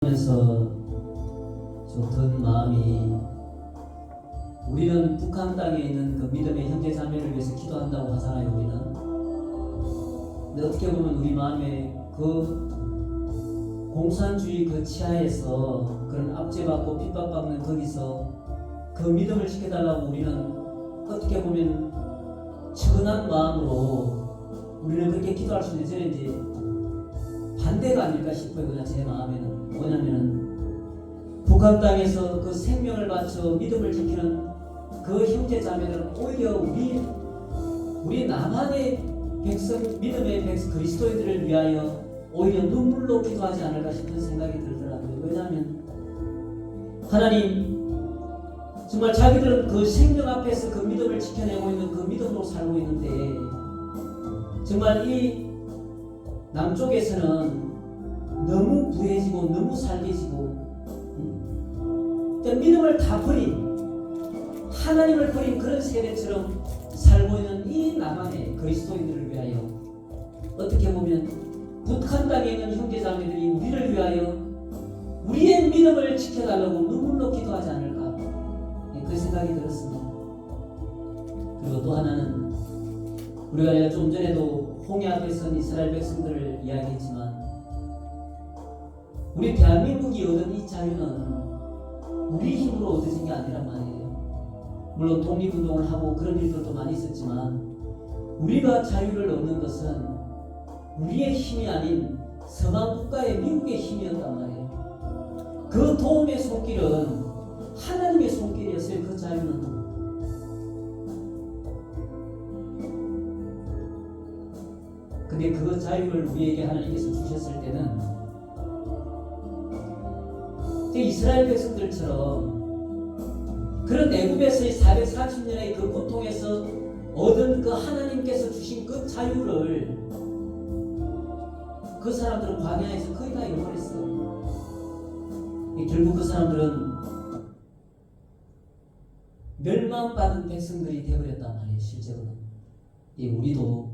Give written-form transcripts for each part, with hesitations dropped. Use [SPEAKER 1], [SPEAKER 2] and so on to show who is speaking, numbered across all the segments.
[SPEAKER 1] 하면서 좋던 마음이, 우리는 북한 땅에 있는 그 믿음의 형제 자매를 위해서 기도한다고 하잖아요. 우리는. 근데 어떻게 보면 우리 마음에 그 공산주의 그 치하에서 그런 압제받고 핍박받는 거기서 그 믿음을 지켜달라고 우리는 어떻게 보면 측은한 마음으로 우리는 그렇게 기도할 수 있는데, 저는 이제 반대가 아닐까 싶어요. 그냥 제 마음에는. 뭐냐면은 북한 땅에서 그 생명을 바쳐 믿음을 지키는 그 형제 자매들은 오히려 우리 남한의 백성, 믿음의 백성 그리스도인들을 위하여 오히려 눈물로 기도하지 않을까 싶은 생각이 들더라고요. 왜냐하면 하나님, 정말 자기들은 그 생명 앞에서 그 믿음을 지켜내고 있는 그 믿음으로 살고 있는데, 정말 이 남쪽에서는 너무 부해지고 너무 살게지고 믿음을 다 버린, 하나님을 버린 그런 세대처럼 살고 있는 이 남한의 그리스도인들을 위하여, 어떻게 보면 북한 땅에 있는 형제자매들이 우리를 위하여 우리의 믿음을 지켜달라고 눈물로 기도하지 않을까, 그 생각이 들었습니다. 그리고 또 하나는, 우리가 좀 전에도 홍해 앞에 선 이스라엘 백성들을 이야기했지만, 우리 대한민국이 얻은 이 자유는 우리 힘으로 얻어진 게 아니란 말이에요. 물론 독립운동을 하고 그런 일들도 많이 있었지만, 우리가 자유를 얻는 것은 우리의 힘이 아닌 서방 국가의 미국의 힘이었단 말이에요. 그 도움의 손길은 하나님의 손길이었어요. 그 자유는. 근데 그 자유를 우리에게 하나님께서 주셨을 때는 이스라엘 백성들처럼 그런 애굽에서의 440년의 그 고통에서 얻은 그 하나님께서 주신 그 자유를 그 사람들은 광야에서 거의 다 잃어버렸어요. 결국 그 사람들은 멸망받은 백성들이 되어버렸단 말이에요. 실제로는. 우리도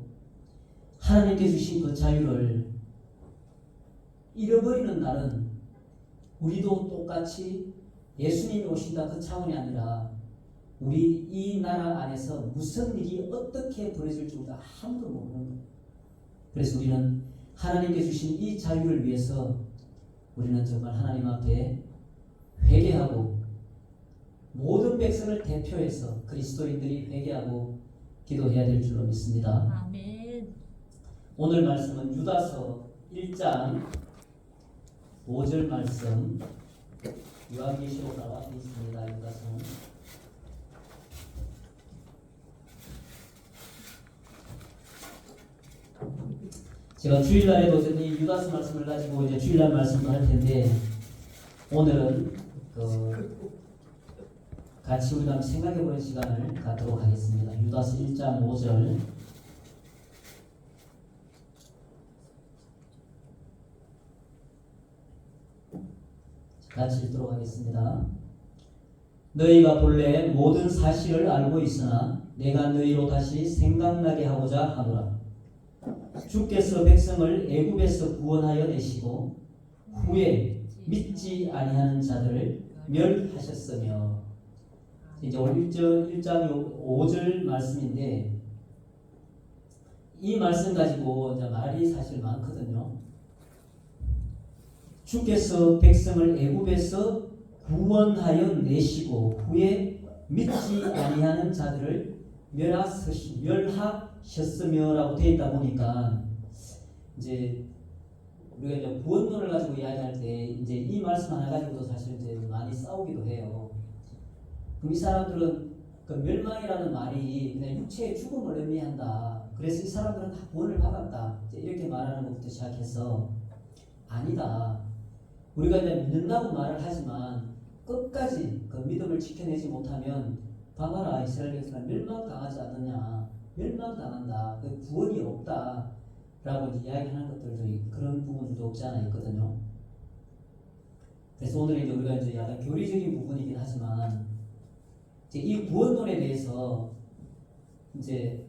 [SPEAKER 1] 하나님께 주신 그 자유를 잃어버리는 날은 우리도 똑같이 예수님이 오신다 그 차원이 아니라 우리 이 나라 안에서 무슨 일이 어떻게 벌어질지 우리가 아무도 모르는 거예요. 그래서 우리는 하나님께 주신 이 자유를 위해서 우리는 정말 하나님 앞에 회개하고, 모든 백성을 대표해서 그리스도인들이 회개하고 기도해야 될 줄로 믿습니다.
[SPEAKER 2] 아멘.
[SPEAKER 1] 오늘 말씀은 유다서 1장 5절 말씀, 요한계시록 나와 있습니다. 유다서. 제가 주일날에도 이 유다서 말씀을 가지고 이제 주일날 말씀도 할 텐데, 오늘은 같이 우리가 생각해보는 시간을 갖도록 하겠습니다. 유다서 1장 5절. 같이 읽도록 하겠습니다. 너희가 본래 모든 사실을 알고 있으나 내가 너희로 다시 생각나게 하고자 하노라. 주께서 백성을 애굽에서 구원하여 내시고 후에 믿지 아니하는 자들을 멸하셨으며. 이제 오늘 1장 5절 말씀인데, 이 말씀 가지고 이제 말이 사실 많거든요. 주께서 백성을 애굽에서 구원하여 내시고 후에 믿지 아니하는 자들을 멸하셨으며라고 되어 있다 보니까, 이제 우리가 이제 구원론을 가지고 이야기할 때 이제 이 말씀 하나 가지고도 사실 이제 많이 싸우기도 해요. 그럼 이 사람들은 그 멸망이라는 말이 그냥 육체의 죽음을 의미한다. 그래서 이 사람들은 다 구원을 받았다. 이제 이렇게 말하는 것부터 시작해서, 아니다. 우리가 이제 믿는다고 말을 하지만 끝까지 그 믿음을 지켜내지 못하면, 봐봐라, 이스라엘 백성은 멸망당하지 않느냐, 멸망당한다, 그 구원이 없다 라고 이제 이야기하는 것들도, 그런 부분들도 없지 않아 있거든요. 그래서 오늘 이제 우리가 이제 약간 교리적인 부분이긴 하지만, 이제 이 구원론에 대해서 이제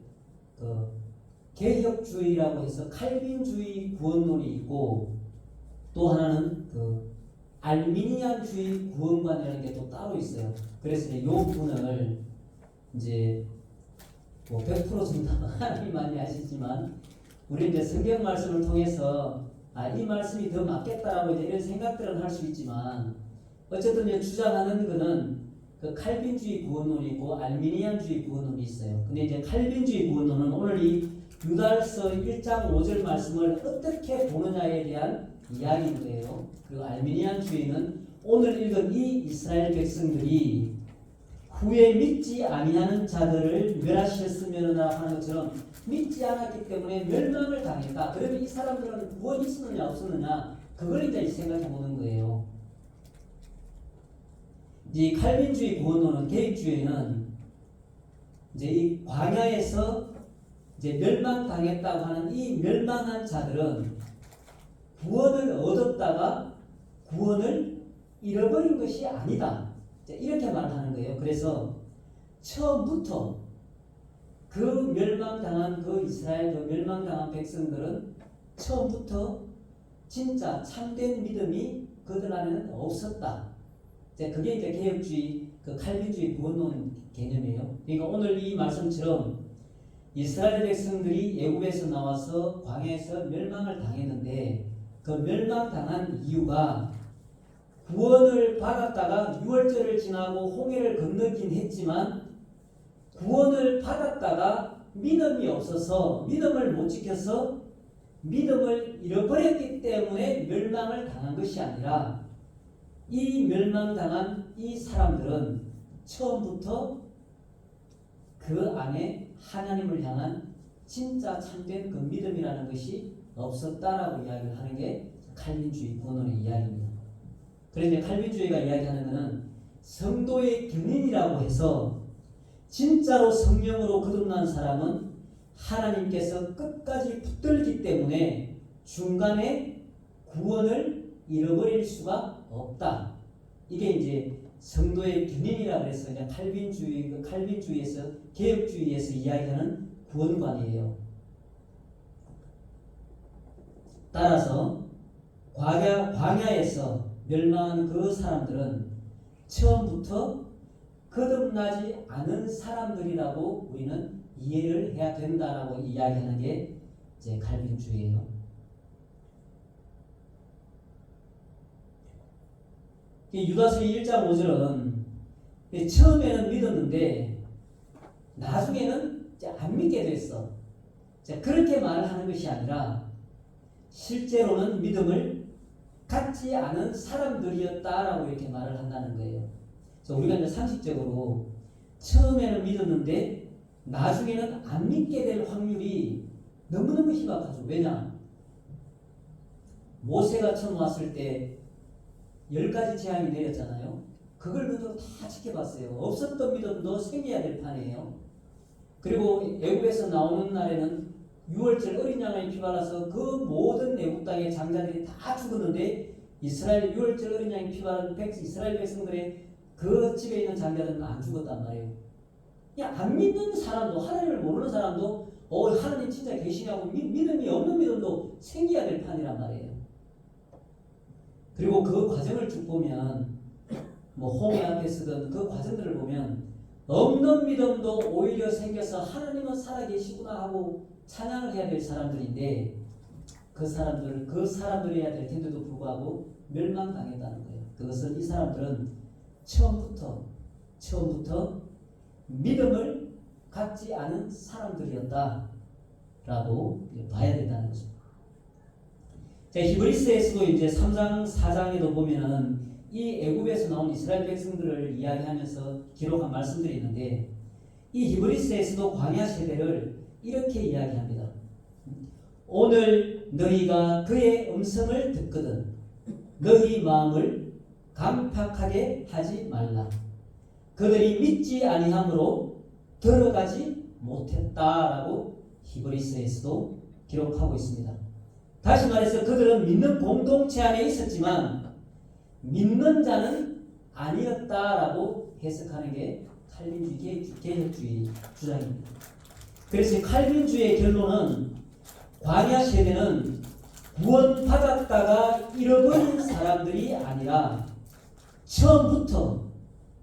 [SPEAKER 1] 그 개혁주의라고 해서 칼빈주의 구원론이 있고, 또 하나는 그 알미니안주의 구원관이라는 게 또 따로 있어요. 그래서 이 부분을 이제 뭐 100% 정답은 하나님 많이 아시지만 우리 이제 성경 말씀을 통해서 이 말씀이 더 맞겠다라고 이제 이런 생각들은 할 수 있지만 어쨌든 이제 주장하는 거는 그 칼빈주의 구원론이 있고 알미니안주의 구원론이 있어요. 근데 이제 칼빈주의 구원론은 오늘 이 유다서 1장 5절 말씀을 어떻게 보느냐에 대한 이야기인 거예요. 그리고 알미니안주의는 오늘 읽은 이 이스라엘 백성들이 후에 믿지 아니하는 자들을 멸하셨으면 하는 것처럼 믿지 않았기 때문에 멸망을 당했다. 그러면 이 사람들은 구원이 있었느냐 없었느냐 그걸 이제 생각해 보는 거예요. 이 칼빈주의 구원론은 계획주의는 이제 이 광야에서 이제 멸망당했다고 하는 이 멸망한 자들은 구원을 얻었다가 구원을 잃어버린 것이 아니다. 이렇게 말하는 거예요. 그래서 처음부터 그 멸망당한 그 이스라엘 그 멸망당한 백성들은 처음부터 진짜 참된 믿음이 그들 안에는 없었다. 그게 이제 개혁주의 그 칼빈주의 구원론 개념이에요. 그러니까 오늘 이 말씀처럼 이스라엘 백성들이 애굽에서 나와서 광야에서 멸망을 당했는데 그 멸망당한 이유가 구원을 받았다가 6월절을 지나고 홍해를 건너긴 했지만 구원을 받았다가 믿음이 없어서 믿음을 못 지켜서 믿음을 잃어버렸기 때문에 멸망을 당한 것이 아니라 이 멸망당한 이 사람들은 처음부터 그 안에 하나님을 향한 진짜 참된 그 믿음이라는 것이 없었다라고 이야기를 하는 게 칼빈주의 구원론의 이야기입니다. 그래서 칼빈주의가 이야기하는 것은 성도의 견인이라고 해서 진짜로 성령으로 거듭난 사람은 하나님께서 끝까지 붙들기 때문에 중간에 구원을 잃어버릴 수가 없다. 이게 이제 성도의 견인이라고 해서 그냥 칼빈주의에서 개혁주의에서 이야기하는 구원관이에요. 따라서 광야에서 멸망한 그 사람들은 처음부터 거듭나지 않은 사람들이라고 우리는 이해를 해야 된다라고 이야기하는 게 이제 칼빈주의예요. 유다서 1장 5절은 처음에는 믿었는데 나중에는 이제 안 믿게 됐어. 그렇게 말을 하는 것이 아니라 실제로는 믿음을 갖지 않은 사람들이었다라고 이렇게 말을 한다는 거예요. 그래서 우리가 이제 상식적으로 처음에는 믿었는데 나중에는 안 믿게 될 확률이 너무너무 희박하죠. 왜냐? 모세가 처음 왔을 때 10가지 재앙이 내렸잖아요. 그걸 그대로 다 지켜봤어요. 없었던 믿음도 생겨야 될 판이에요. 그리고 애굽에서 나오는 날에는 6월절 어린 양의 피 발라서 그 모든 애굽 땅의 장자들이 다 죽었는데 이스라엘 6월절 어린 양의 피 바른 이스라엘 백성들의 그 집에 있는 장자들은 안 죽었단 말이에요. 안 믿는 사람도 하나님을 모르는 사람도 하나님 진짜 계시냐고 믿음이 없는 믿음도 생겨야 될 판이란 말이에요. 그리고 그 과정을 쭉 보면 홍해 앞에 서던 그 과정들을 보면 없는 믿음도 오히려 생겨서 하나님은 살아계시구나 하고 찬양을 해야 될 사람들인데 그 사람들이어야 될 텐데도 불구하고 멸망당했다는 거예요. 그것은 이 사람들은 처음부터 믿음을 갖지 않은 사람들이었다라고 봐야 된다는 거죠. 히브리서에서도 이제 3장 4장에도 보면은 이 애굽에서 나온 이스라엘 백성들을 이야기하면서 기록한 말씀들이 있는데 이 히브리서에서도 광야 세대를 이렇게 이야기합니다. 오늘 너희가 그의 음성을 듣거든 너희 마음을 감팍하게 하지 말라. 그들이 믿지 아니함으로 들어가지 못했다라고 히브리서에서도 기록하고 있습니다. 다시 말해서 그들은 믿는 공동체 안에 있었지만 믿는 자는 아니었다라고 해석하는 게 칼빈주의 개혁주의 주장입니다. 그래서 칼빈주의 결론은 광야 세대는 구원받았다가 잃어버린 사람들이 아니라 처음부터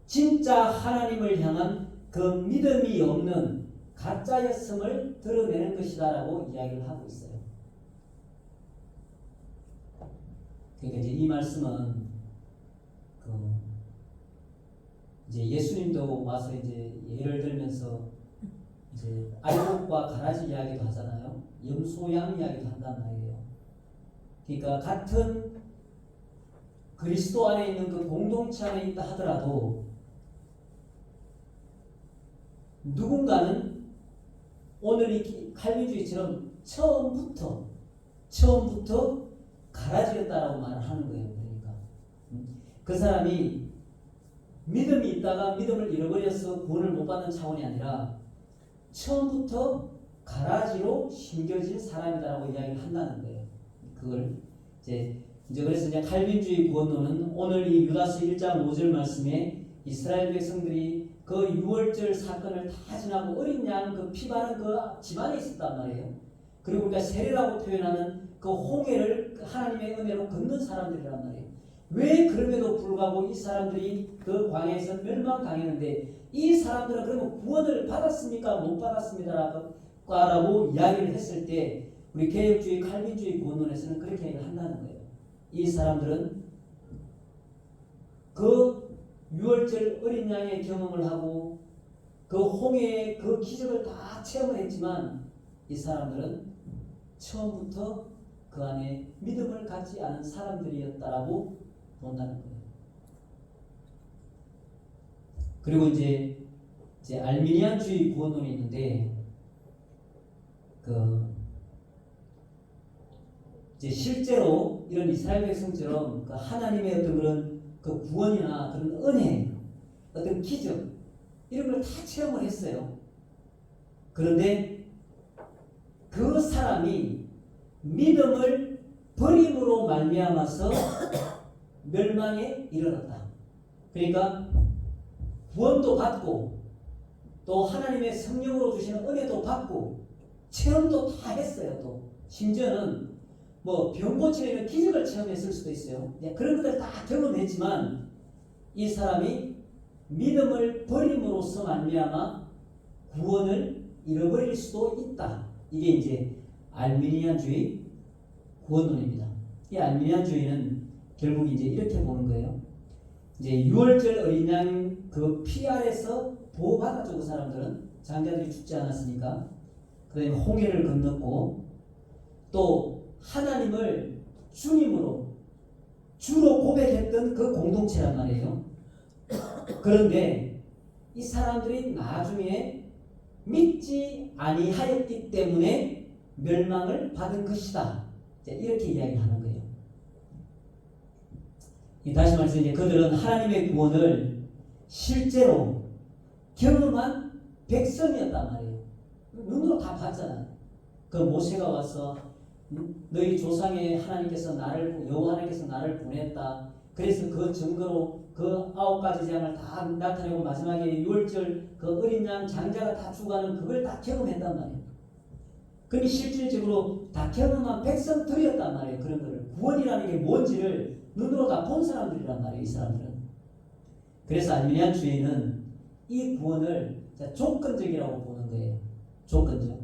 [SPEAKER 1] 진짜 하나님을 향한 그 믿음이 없는 가짜였음을 드러내는 것이다라고 이야기를 하고 있어요. 그러니까 이제 이 말씀은 이제 예수님도 와서 이제 예를 들면서 이제 알곡과 가라지 이야기도 하잖아요. 염소양 이야기도 한단 말이에요. 그러니까 같은 그리스도 안에 있는 그 공동체 안에 있다 하더라도 누군가는 오늘 이 칼빈주의처럼 처음부터 가라지였다라고 말을 하는 거예요. 그러니까 그 사람이 믿음이 있다가 믿음을 잃어버려서 구원을 못 받는 차원이 아니라 처음부터 가라지로 심겨진 사람이다라고 이야기를 한다는 거예요. 그걸 이제 그래서 이제 칼빈주의 구원론은 오늘 이 유다서 1장 5절 말씀에 이스라엘 백성들이 그 유월절 사건을 다 지나고 어린 양 그 피 바른 그 집안에 있었단 말이에요. 그리고 우리가 세례라고 표현하는 그 홍해를 하나님의 은혜로 걷는 사람들이란 말이에요. 왜 그럼에도 불구하고 이 사람들이 그 광야에서 멸망당했는데 이 사람들은 그러면 구원을 받았습니까? 못 받았습니다라고 이야기를 했을 때 우리 개혁주의 칼빈주의 구원론에서는 그렇게 얘기를 한다는 거예요. 이 사람들은 그 유월절 어린 양의 경험을 하고 그 홍해의 그 기적을 다 체험을 했지만 이 사람들은 처음부터 그 안에 믿음을 갖지 않은 사람들이었다라고 본다는 거예요. 그리고 이제 알미니안주의 구원론이 있는데 이제 실제로 이런 이스라엘 백성처럼 그 하나님의 어떤 그런 그 구원이나 그런 은혜, 어떤 기적 이런 걸 다 체험을 했어요. 그런데 그 사람이 믿음을 버림으로 말미암아서 멸망에 이르렀다. 그러니까 구원도 받고 또 하나님의 성령으로 주시는 은혜도 받고 체험도 다 했어요. 또 심지어는 뭐 병 고치는 기적을 체험했을 수도 있어요. 그런 것들 다 경험했지만 이 사람이 믿음을 버림으로써 말미암아 구원을 잃어버릴 수도 있다. 이게 이제 알미니안주의 구원론입니다. 이 알미니안주의는 결국 이제 이렇게 보는 거예요. 이제 유월절 어린 양 그 피 아래서 보호받았죠. 그 사람들은 장자들이 죽지 않았으니까. 그다음에 홍해를 건넜고 또 하나님을 주님으로 주로 고백했던 그 공동체란 말이에요. 그런데 이 사람들이 나중에 믿지 아니하였기 때문에 멸망을 받은 것이다. 이렇게 이야기하는 거예요. 다시 말해서 이제 그들은 하나님의 구원을 실제로 경험한 백성이었단 말이에요. 눈으로 다 봤잖아요. 그 모세가 와서 너희 조상의 하나님께서 여호와 하나님께서 나를 보냈다. 그래서 그 증거로 그 9가지 재앙을 다 나타내고 마지막에 유월절 그 어린 양 장자가 다 죽어가는 그걸 다 경험했단 말이에요. 근데 실질적으로 다 경험한 백성들이었단 말이에요. 그런 거를 구원이라는 게 뭔지를 눈으로 다 본 사람들이란 말이에요. 이 사람들은. 그래서 알미니안주의는 이 구원을 조건적이라고 보는 거예요. 조건적.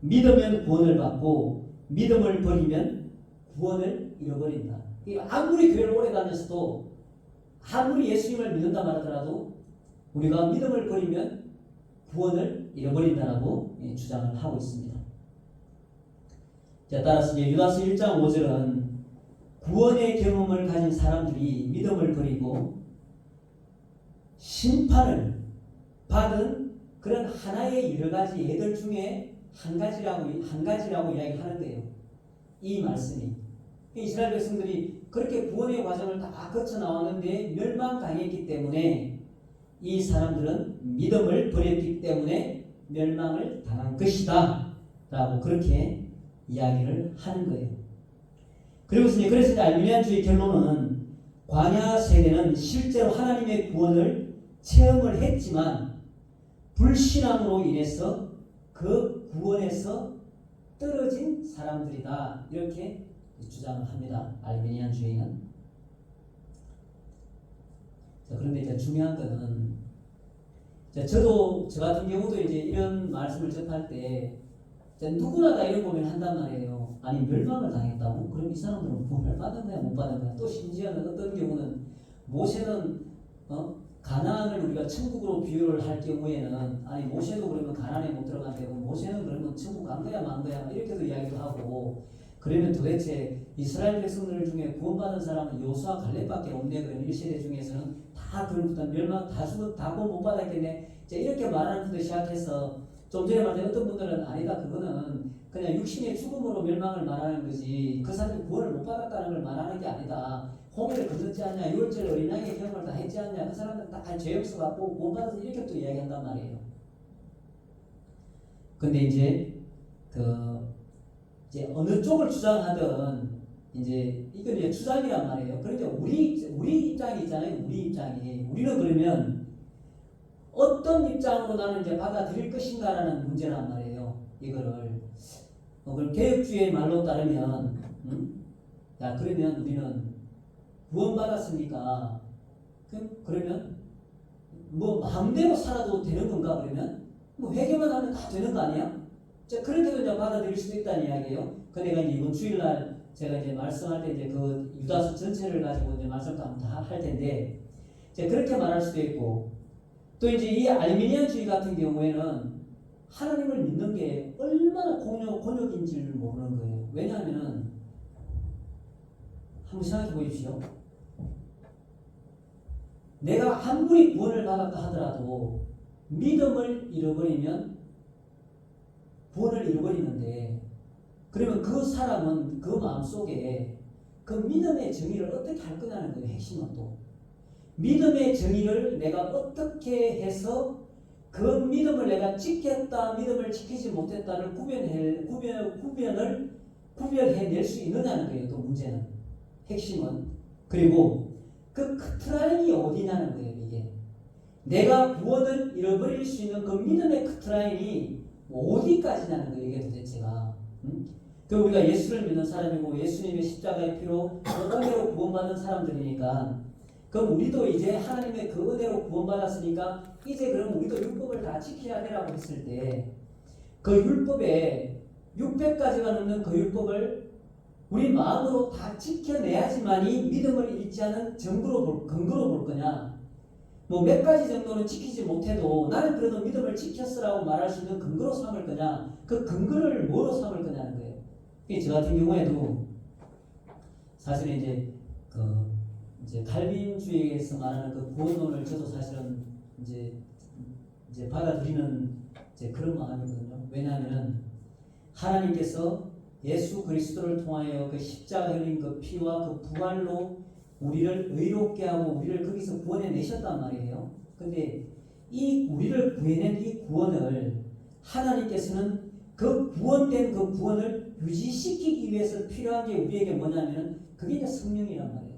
[SPEAKER 1] 믿으면 구원을 받고 믿음을 버리면 구원을 잃어버린다. 아무리 교회를 오래 다녔어도 아무리 예수님을 믿는다 말하더라도 우리가 믿음을 버리면 구원을 잃어버린다라고 주장을 하고 있습니다. 자, 따라서 유다서 1장 5절은 구원의 경험을 가진 사람들이 믿음을 버리고 심판을 받은 그런 하나의 여러 가지 예들 중에 한 가지라고 이야기하는 거예요. 이 말씀이 이스라엘 백성들이 그렇게 구원의 과정을 다 거쳐 나왔는데 멸망당했기 때문에 이 사람들은 믿음을 버렸기 때문에 멸망을 당한 것이다 라고 그렇게 이야기를 하는 거예요. 그래서 이제 알미니안주의 결론은 광야 세대는 실제로 하나님의 구원을 체험을 했지만 불신앙으로 인해서 그 구원에서 떨어진 사람들이다 이렇게 주장을 합니다. 알미니안주의는. 자, 그런데 이제 중요한 거는, 저 같은 경우도 이제 이런 말씀을 접할 때 누구나 다 이런 고민을 한단 말이에요. 아니, 멸망을 당했다고? 그럼 이 사람들은 구원을 받은 거야, 못 받은 거야? 또 심지어는 어떤 경우는 모세는 가나안을 우리가 천국으로 비유를 할 경우에는, 아니 모세도 그러면 가나안에 못 들어간대요. 모세는 그러면 천국 간 거야 만 거야 이렇게도 이야기도 하고, 그러면 도대체 이스라엘 백성들 중에 구원받은 사람은 여호수아 갈렙밖에 없네. 그러면 1세대 중에서는 다 그런 멸망 다 죽어 다 구원 못 받았겠네. 이렇게 말하는 것도 시작해서, 좀 전에 말한 어떤 분들은 아니다, 그거는 그냥 육신의 죽음으로 멸망을 말하는 거지 그 사람이 구원을 못 받았다는 걸 말하는 게 아니다. 홍해를 건넜지 않냐, 유월절 어린양의 경험을 다 했지 않냐, 그 사람은 다 죄 없어 갖고 구원 받아서 이렇게 또 이야기한단 말이에요. 근데 이제 이제 어느 쪽을 주장하든 이제 이건 이제 주장이란 말이에요. 그러니까 우리 입장이 있잖아요. 우리는 그러면 어떤 입장으로 나는 이제 받아들일 것인가라는 문제란 말이에요. 이거를 그럼 개혁주의의 말로 따르면, 야 그러면 우리는 구원받았으니까 그러면 뭐 마음대로 살아도 되는 건가? 그러면 뭐 회개만 하면 다 되는 거 아니야? 그렇게도 이제 받아들일 수도 있다는 이야기예요. 근데 내가 이번 주일날 제가 이제 말씀할 때 이제 그 유다서 전체를 가지고 이제 말씀도 한번 다 할 텐데, 그렇게 말할 수도 있고, 또 이제 이 알미니안주의 같은 경우에는 하나님을 믿는 게 얼마나 곤욕인지를 모르는 거예요. 왜냐하면은 한번 생각해 보십시오. 내가 아무리 구원을 받았다 하더라도 믿음을 잃어버리면 구원을 잃어버리는데, 그러면 그 사람은 그 마음속에 그 믿음의 정의를 어떻게 할 거냐는 거예요. 핵심은 또 믿음의 정의를 내가 어떻게 해서 그 믿음을 내가 지켰다, 믿음을 지키지 못했다를 구별해낼 수 있느냐는 거예요. 또 문제는, 핵심은. 그리고 그 커트라인이 어디냐는 거예요. 이게 내가 구원을 잃어버릴 수 있는 그 믿음의 커트라인이 어디까지냐는 거예요. 이게 도대체가. 그 우리가 예수를 믿는 사람이고 예수님의 십자가의 피로 은혜로 구원받은 사람들이니까, 그럼 우리도 이제 하나님의 그 은혜로 구원받았으니까 이제 그럼 우리도 율법을 다 지켜야 되라고 했을 때, 그 율법에 600가지가 넘는 그 율법을 우리 마음으로 다 지켜내야지만이 믿음을 잃지 않은 근거로 볼 거냐, 뭐 몇 가지 정도는 지키지 못해도 나는 그래도 믿음을 지켰으라고 말할 수 있는 근거로 삼을 거냐, 그 근거를 뭐로 삼을 거냐는 거예요. 저 같은 경우에도 사실은 이제 칼빈주의에서 말하는 그 구원론을 저도 사실은 이제 받아들이는 그런 마음이거든요. 왜냐하면 하나님께서 예수 그리스도를 통하여 그 십자가 흘린 그 피와 그 부활로 우리를 의롭게 하고 우리를 거기서 구원해 내셨단 말이에요. 근데 이 우리를 구해낸 이 구원을 하나님께서는 그 구원된 그 구원을 유지시키기 위해서 필요한 게 우리에게 뭐냐면 그게 이제 성령이란 말이에요.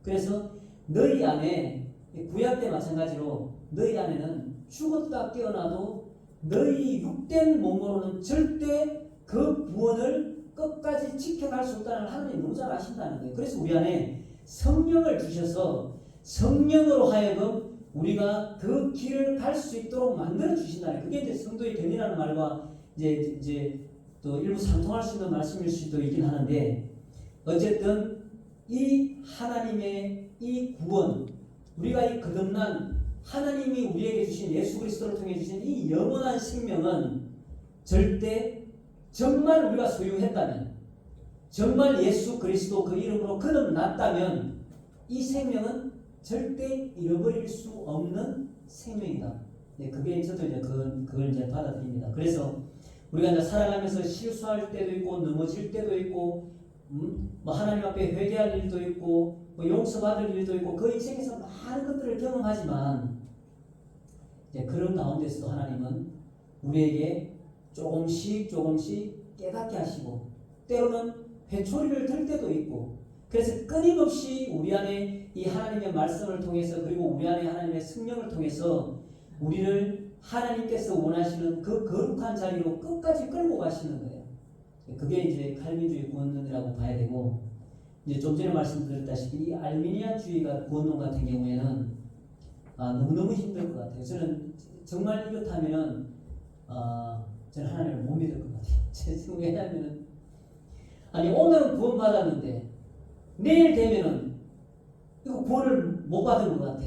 [SPEAKER 1] 그래서 너희 안에, 구약 때 마찬가지로 너희 안에는 죽었다 깨어나도 너희 육된 몸으로는 절대 그 구원을 끝까지 지켜갈 수 없다는 하나님이 너무 잘 아신다는 거예요. 그래서 우리 안에 성령을 주셔서 성령으로 하여금 우리가 그 길을 갈 수 있도록 만들어 주신다는 거예요. 그게 이제 성도의 견이라는 말과 이제 또 일부 상통할 수 있는 말씀일 수도 있긴 하는데, 어쨌든 이 하나님의 이 구원, 우리가 이 거듭난 하나님이 우리에게 주신 예수 그리스도를 통해 주신 이 영원한 생명은 절대 정말 우리가 소유했다면, 정말 예수 그리스도 그 이름으로 거듭났다면 이 생명은 절대 잃어버릴 수 없는 생명이다. 그게 저도 이제 그걸 이제 받아들입니다. 그래서 우리가 이제 살아가면서 실수할 때도 있고 넘어질 때도 있고, 뭐 하나님 앞에 회개할 일도 있고 뭐 용서받을 일도 있고, 그 인생에서 많은 것들을 경험하지만 그런 가운데서도 하나님은 우리에게 조금씩 깨닫게 하시고, 때로는 회초리를 들 때도 있고, 그래서 끊임없이 우리 안에 이 하나님의 말씀을 통해서, 그리고 우리 안에 하나님의 성령을 통해서 우리를 하나님께서 원하시는 그 거룩한 자리로 끝까지 끌고 가시는 거예요. 그게 이제 칼빈주의 구원론이라고 봐야 되고, 이제 좀 전에 말씀드렸다시피 이 알미니아주의가 구원론 같은 경우에는 너무너무 힘들 것 같아요. 저는 정말 이렇다면은 저는 하나님을 못 믿을 것 같아요. 왜냐하면은 아니 오늘은 구원 받았는데 내일 되면은 이거 구원을 못 받은 것 같아.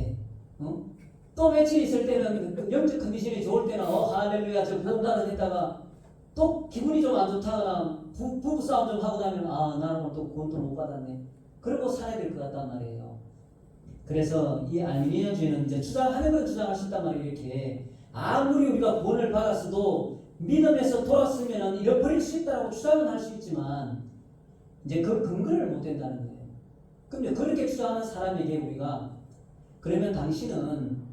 [SPEAKER 1] 또 며칠 있을 때는 그 영적 컨디션이 좋을 때는 할렐루야 저 구원 받았다가 또 기분이 좀 안 좋다거나 부부 싸움 좀 하고 나면 나는 오늘 또 구원도 못 받았네. 그러고 살아야 될 것 같단 말이에요. 그래서 이 알미니아주의는 이제 주장하는 건 주장할 수 있단 말이에요. 이렇게 아무리 우리가 구원을 받았어도 믿음에서 돌았으면 잃어버릴 수 있다고 주장은 할 수 있지만 이제 그 근거를 못 된다는 거예요. 그럼 그렇게 주장하는 사람에게 우리가 그러면 당신은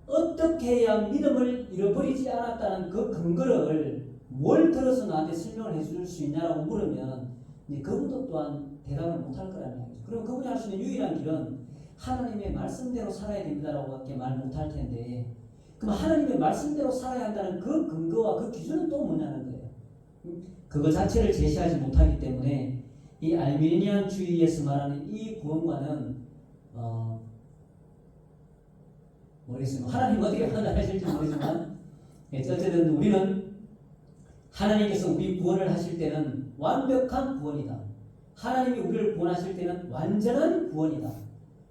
[SPEAKER 1] 어떻게 해야 믿음을 잃어버리지 않았다는 그 근거를 뭘 들어서 나한테 설명을 해줄 수 있냐라고 물으면 이제 그분도 또한 대답을 못할 거라는 얘기죠. 그럼 그분이 할 수 있는 유일한 길은 하나님의 말씀대로 살아야 된다라고 밖에 말 못할 텐데 그럼 하나님의 말씀대로 살아야 한다는 그 근거와 그 기준은 또 뭐냐는 거예요. 그거 자체를 제시하지 못하기 때문에 이 알미니안주의에서 말하는 이 구원과는 모르겠습니다. 하나님 어떻게 판단하실지 모르지만 어쨌든 우리는 하나님께서 우리 구원을 하실 때는 완벽한 구원이다. 하나님이 우리를 구원하실 때는 완전한 구원이다.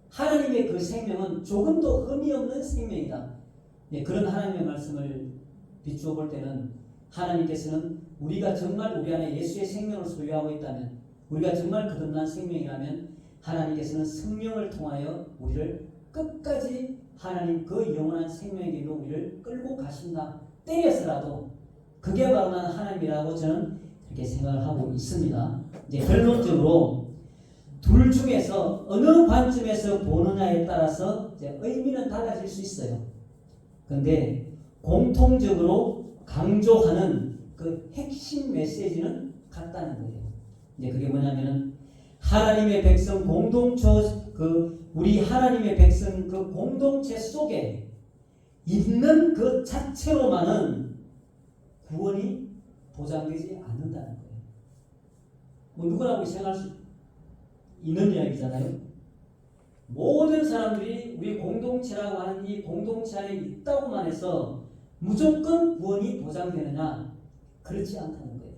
[SPEAKER 1] 하나님의 그 생명은 조금도 흠이 없는 생명이다. 그런 하나님의 말씀을 비추어 볼 때는 하나님께서는 우리가 정말 우리 안에 예수의 생명을 소유하고 있다면 우리가 정말 거듭난 생명이라면 하나님께서는 성령을 통하여 우리를 끝까지 하나님 그 영원한 생명의 길로 우리를 끌고 가신다. 때려서라도 그게 바로 나는 하나님이라고 저는 그렇게 생각을 하고 있습니다. 이제 결론적으로 둘 중에서 어느 관점에서 보느냐에 따라서 이제 의미는 달라질 수 있어요. 그런데 공통적으로 강조하는 그 핵심 메시지는 같다는 거예요. 이제 그게 뭐냐면은 하나님의 백성 공동체 우리 하나님의 백성 그 공동체 속에 있는 그 자체로만은 구원이 보장되지 않는다는 거예요. 뭐 누구라고 생각할 수 있는 이야기잖아요. 모든 사람들이 우리 공동체라고 하는 이 공동체 안에 있다고만 해서 무조건 구원이 보장되느냐? 그렇지 않다는 거예요.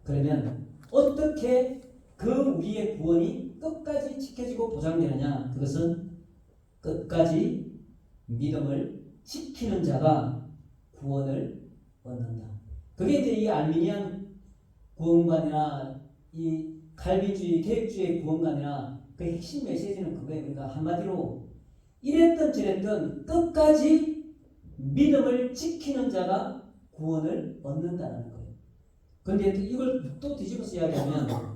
[SPEAKER 1] 그러면 어떻게 그 우리의 구원이 끝까지 지켜지고 보장되느냐? 그것은 끝까지 믿음을 지키는 자가 구원을 얻는다. 그게 이제 이 알미니안 구원관이나 이 칼빈주의, 개혁주의 구원관이나 그 핵심 메시지는 그거예요. 그러니까 한마디로 이랬든 저랬든 끝까지 믿음을 지키는 자가 구원을 얻는다는 거예요. 그런데 이걸 또 뒤집어서 이야기하면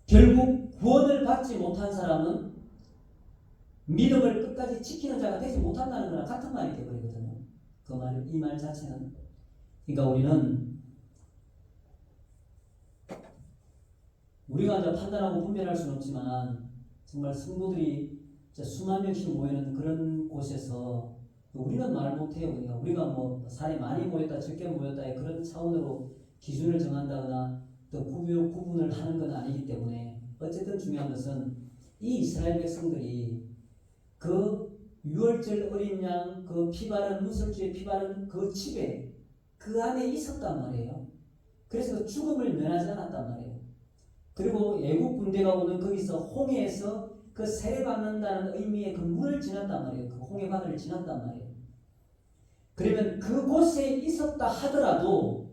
[SPEAKER 1] 결국 구원을 받지 못한 사람은 믿음을 끝까지 지키는 자가 되지 못한다는 거랑 같은 말이 되어버리거든요. 이 말 자체는. 그러니까 우리가 이제 판단하고 분별할 수는 없지만 정말 성도들이 수만 명씩 모이는 그런 곳에서 우리는 말 못해요. 그러니까 우리가 뭐 사람이 많이 모였다 적게 모였다의 그런 차원으로 기준을 정한다거나 또 구분을 하는 건 아니기 때문에 어쨌든 중요한 것은 이 이스라엘 백성들이 그 유월절 어린 양 그 피바른 문설주의 피바른 그 집에 그 안에 있었단 말이에요. 그래서 그 죽음을 면하지 않았단 말이에요. 그리고 애국 군대가 오는 거기서 홍해에서 그 세례받는다는 의미의 그 문을 지났단 말이에요. 그 홍해바다를 지났단 말이에요. 그러면 그곳에 있었다 하더라도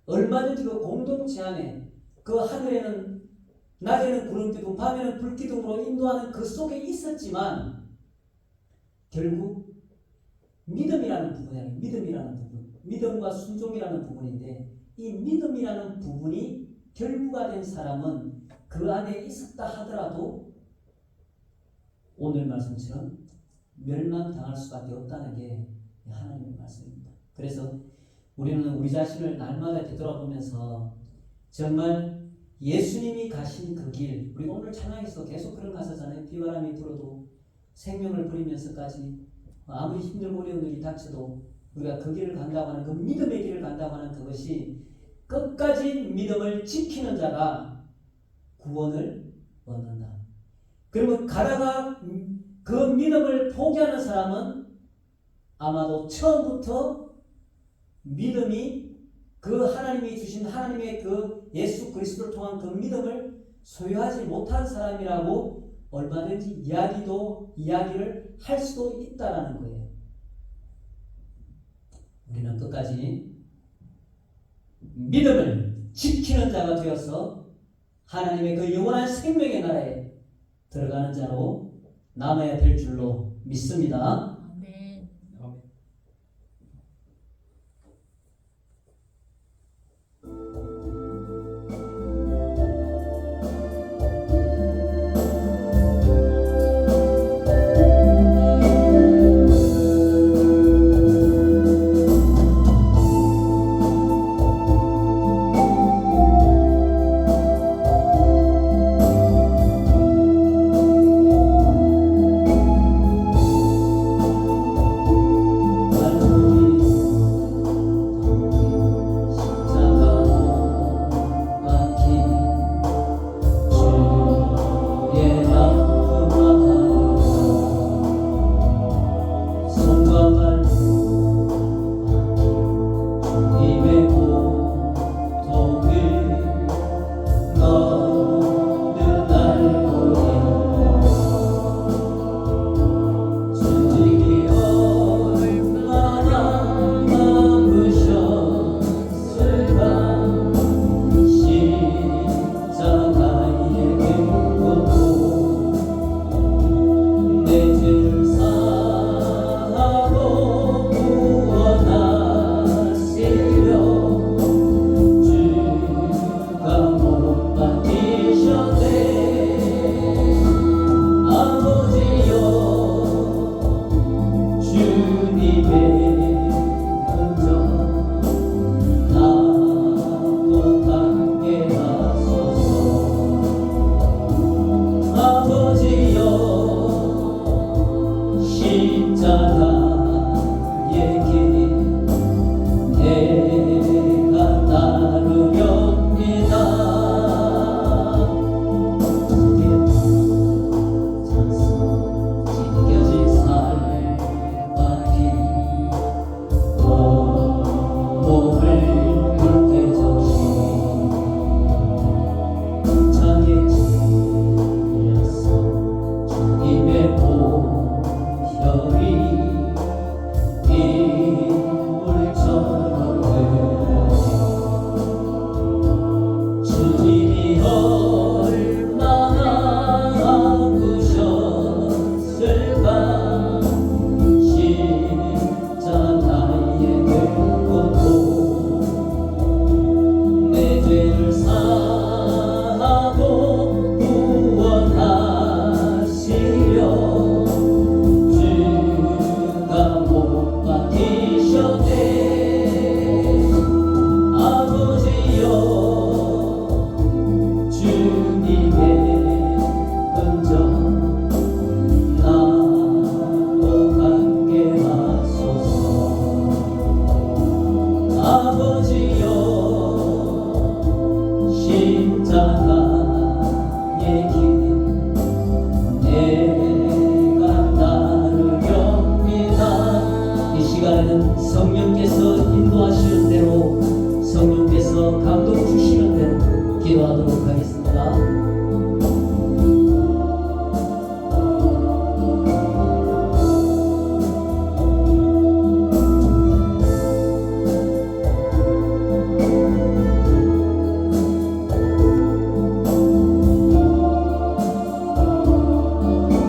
[SPEAKER 1] 얼마든지 그 공동체 안에 그 하늘에는 낮에는 구름기둥 밤에는 불기둥으로 인도하는 그 속에 있었지만 결국 믿음이라는 부분이 아니에요. 믿음이라는 부분, 믿음과 순종이라는 부분인데 이 믿음이라는 부분이 결부가 된 사람은 그 안에 있었다 하더라도 오늘 말씀처럼 멸망당할 수밖에 없다는 게 하나님의 말씀입니다. 그래서 우리는 우리 자신을 날마다 되돌아보면서 정말 예수님이 가신 그 길, 우리 오늘 찬양에서 계속 그런 가사잖아요. 비바람이 불어도 생명을 버리면서까지 아무리 힘들고 어려운 일이 닥쳐도 우리가 그 길을 간다고 하는 그 믿음의 길을 간다고 하는 그것이 끝까지 믿음을 지키는 자가 구원을 얻는다. 그러면 가다가 그 믿음을 포기하는 사람은 아마도 처음부터 믿음이 그 하나님이 주신 하나님의 그 예수 그리스도를 통한 그 믿음을 소유하지 못한 사람이라고 얼마든지 이야기를 할 수도 있다라는 거예요. 우리는 끝까지 믿음을 지키는 자가 되어서 하나님의 그 영원한 생명의 나라에 들어가는 자로 남아야 될 줄로 믿습니다.